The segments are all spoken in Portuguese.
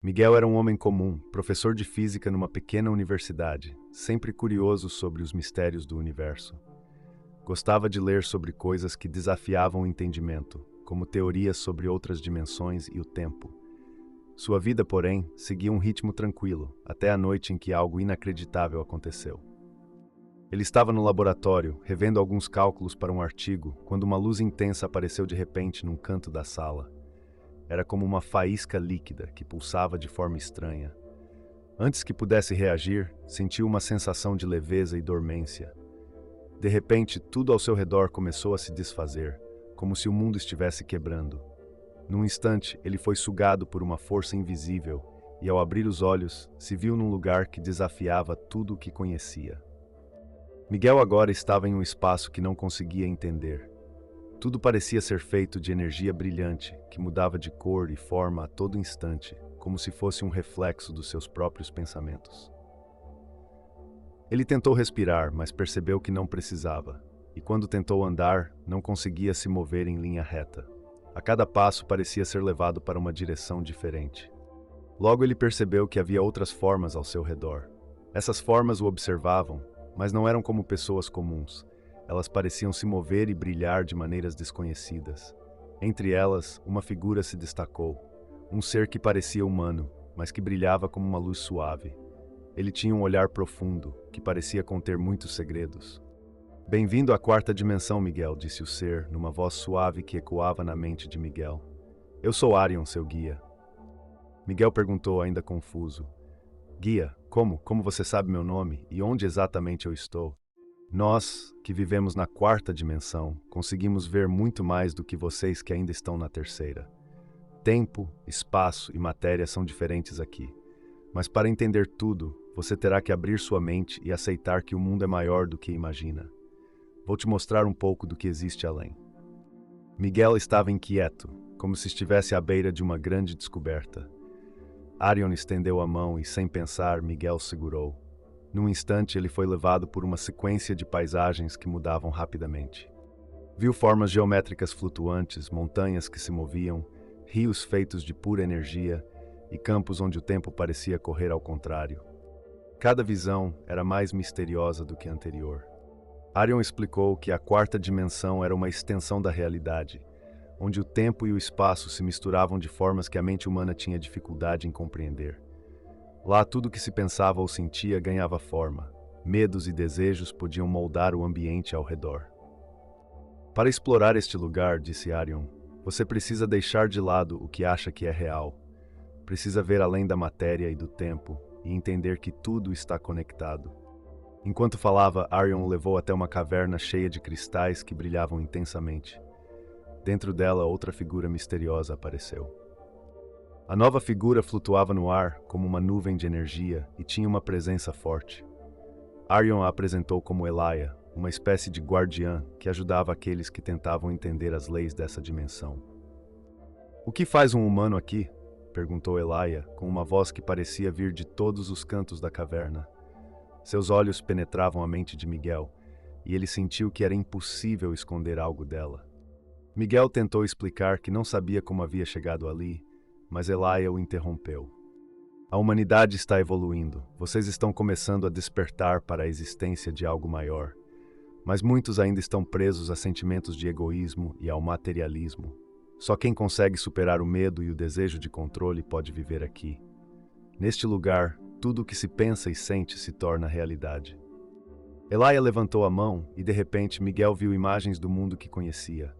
Miguel era um homem comum, professor de física numa pequena universidade, sempre curioso sobre os mistérios do universo. Gostava de ler sobre coisas que desafiavam o entendimento, como teorias sobre outras dimensões e o tempo. Sua vida, porém, seguia um ritmo tranquilo, até a noite em que algo inacreditável aconteceu. Ele estava no laboratório, revendo alguns cálculos para um artigo, quando uma luz intensa apareceu de repente num canto da sala. Era como uma faísca líquida que pulsava de forma estranha. Antes que pudesse reagir, sentiu uma sensação de leveza e dormência. De repente, tudo ao seu redor começou a se desfazer, como se o mundo estivesse quebrando. Num instante, ele foi sugado por uma força invisível e, ao abrir os olhos, se viu num lugar que desafiava tudo o que conhecia. Miguel agora estava em um espaço que não conseguia entender. Tudo parecia ser feito de energia brilhante, que mudava de cor e forma a todo instante, como se fosse um reflexo dos seus próprios pensamentos. Ele tentou respirar, mas percebeu que não precisava, e quando tentou andar, não conseguia se mover em linha reta. A cada passo parecia ser levado para uma direção diferente. Logo ele percebeu que havia outras formas ao seu redor. Essas formas o observavam, mas não eram como pessoas comuns. Elas pareciam se mover e brilhar de maneiras desconhecidas. Entre elas, uma figura se destacou. Um ser que parecia humano, mas que brilhava como uma luz suave. Ele tinha um olhar profundo, que parecia conter muitos segredos. "Bem-vindo à quarta dimensão, Miguel", disse o ser, numa voz suave que ecoava na mente de Miguel. "Eu sou Arion, seu guia." Miguel perguntou, ainda confuso. "Guia, como? Como você sabe meu nome? E onde exatamente eu estou?" "Nós, que vivemos na quarta dimensão, conseguimos ver muito mais do que vocês que ainda estão na terceira. Tempo, espaço e matéria são diferentes aqui. Mas para entender tudo, você terá que abrir sua mente e aceitar que o mundo é maior do que imagina. Vou te mostrar um pouco do que existe além." Miguel estava inquieto, como se estivesse à beira de uma grande descoberta. Arion estendeu a mão e, sem pensar, Miguel segurou. Num instante, ele foi levado por uma sequência de paisagens que mudavam rapidamente. Viu formas geométricas flutuantes, montanhas que se moviam, rios feitos de pura energia e campos onde o tempo parecia correr ao contrário. Cada visão era mais misteriosa do que a anterior. Arion explicou que a quarta dimensão era uma extensão da realidade, onde o tempo e o espaço se misturavam de formas que a mente humana tinha dificuldade em compreender. Lá tudo que se pensava ou sentia ganhava forma. Medos e desejos podiam moldar o ambiente ao redor. "Para explorar este lugar", disse Arion, "você precisa deixar de lado o que acha que é real. Precisa ver além da matéria e do tempo e entender que tudo está conectado." Enquanto falava, Arion o levou até uma caverna cheia de cristais que brilhavam intensamente. Dentro dela, outra figura misteriosa apareceu. A nova figura flutuava no ar como uma nuvem de energia e tinha uma presença forte. Arion a apresentou como Elaia, uma espécie de guardiã que ajudava aqueles que tentavam entender as leis dessa dimensão. "O que faz um humano aqui?", perguntou Elaia, com uma voz que parecia vir de todos os cantos da caverna. Seus olhos penetravam a mente de Miguel, e ele sentiu que era impossível esconder algo dela. Miguel tentou explicar que não sabia como havia chegado ali, mas Elaia o interrompeu. "A humanidade está evoluindo. Vocês estão começando a despertar para a existência de algo maior. Mas muitos ainda estão presos a sentimentos de egoísmo e ao materialismo. Só quem consegue superar o medo e o desejo de controle pode viver aqui. Neste lugar, tudo o que se pensa e sente se torna realidade." Elaia levantou a mão e, de repente, Miguel viu imagens do mundo que conhecia.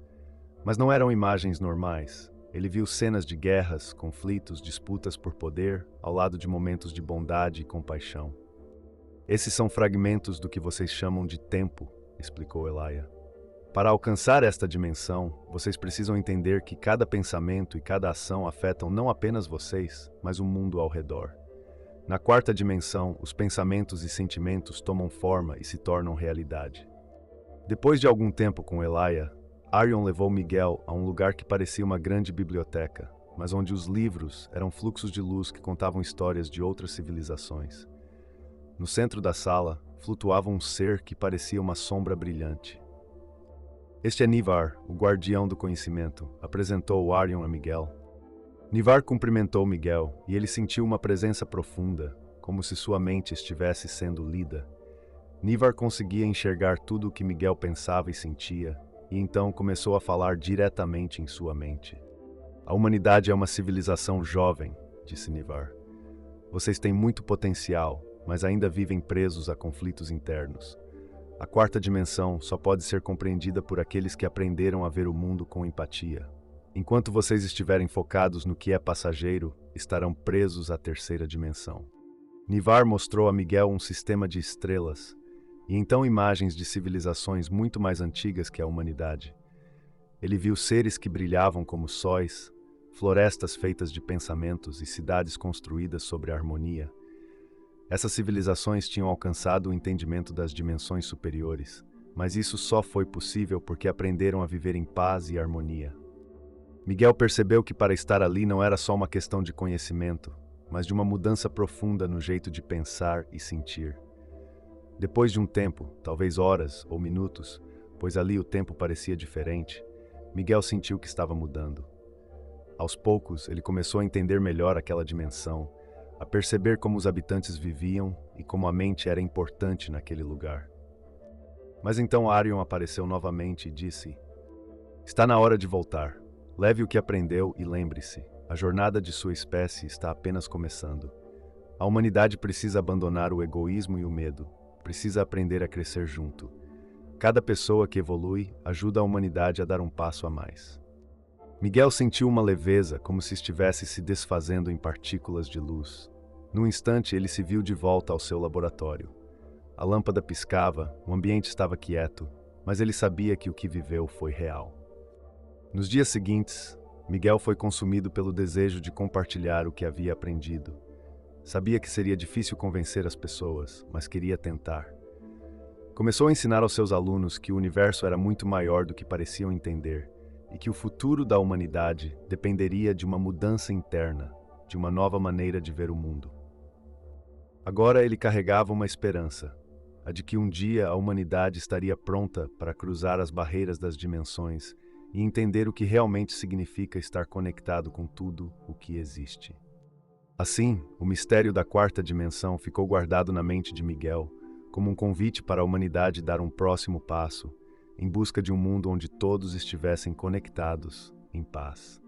Mas não eram imagens normais. Ele viu cenas de guerras, conflitos, disputas por poder, ao lado de momentos de bondade e compaixão. "Esses são fragmentos do que vocês chamam de tempo", explicou Elaia. "Para alcançar esta dimensão, vocês precisam entender que cada pensamento e cada ação afetam não apenas vocês, mas o mundo ao redor. Na quarta dimensão, os pensamentos e sentimentos tomam forma e se tornam realidade." Depois de algum tempo com Elaia, Arion levou Miguel a um lugar que parecia uma grande biblioteca, mas onde os livros eram fluxos de luz que contavam histórias de outras civilizações. No centro da sala, flutuava um ser que parecia uma sombra brilhante. "Este é Nivar, o guardião do conhecimento", apresentou Arion a Miguel. Nivar cumprimentou Miguel e ele sentiu uma presença profunda, como se sua mente estivesse sendo lida. Nivar conseguia enxergar tudo o que Miguel pensava e sentia, e então começou a falar diretamente em sua mente. A humanidade é uma civilização jovem, disse Nivar. Vocês têm muito potencial, mas ainda vivem presos a conflitos internos. A quarta dimensão só pode ser compreendida por aqueles que aprenderam a ver o mundo com empatia. Enquanto vocês estiverem focados no que é passageiro, estarão presos à terceira dimensão. Nivar mostrou a Miguel um sistema de estrelas, e então imagens de civilizações muito mais antigas que a humanidade. Ele viu seres que brilhavam como sóis, florestas feitas de pensamentos e cidades construídas sobre a harmonia. Essas civilizações tinham alcançado o entendimento das dimensões superiores, mas isso só foi possível porque aprenderam a viver em paz e harmonia. Miguel percebeu que para estar ali não era só uma questão de conhecimento, mas de uma mudança profunda no jeito de pensar e sentir. Depois de um tempo, talvez horas ou minutos, pois ali o tempo parecia diferente, Miguel sentiu que estava mudando. Aos poucos, ele começou a entender melhor aquela dimensão, a perceber como os habitantes viviam e como a mente era importante naquele lugar. Mas então Arion apareceu novamente e disse: "Está na hora de voltar. Leve o que aprendeu e lembre-se, a jornada de sua espécie está apenas começando. A humanidade precisa abandonar o egoísmo e o medo, precisa aprender a crescer junto. Cada pessoa que evolui ajuda a humanidade a dar um passo a mais." Miguel sentiu uma leveza, como se estivesse se desfazendo em partículas de luz. Num instante, ele se viu de volta ao seu laboratório. A lâmpada piscava, o ambiente estava quieto, mas ele sabia que o que viveu foi real. Nos dias seguintes, Miguel foi consumido pelo desejo de compartilhar o que havia aprendido. Sabia que seria difícil convencer as pessoas, mas queria tentar. Começou a ensinar aos seus alunos que o universo era muito maior do que pareciam entender, e que o futuro da humanidade dependeria de uma mudança interna, de uma nova maneira de ver o mundo. Agora ele carregava uma esperança, a de que um dia a humanidade estaria pronta para cruzar as barreiras das dimensões e entender o que realmente significa estar conectado com tudo o que existe. Assim, o mistério da quarta dimensão ficou guardado na mente de Miguel, como um convite para a humanidade dar um próximo passo, em busca de um mundo onde todos estivessem conectados, em paz.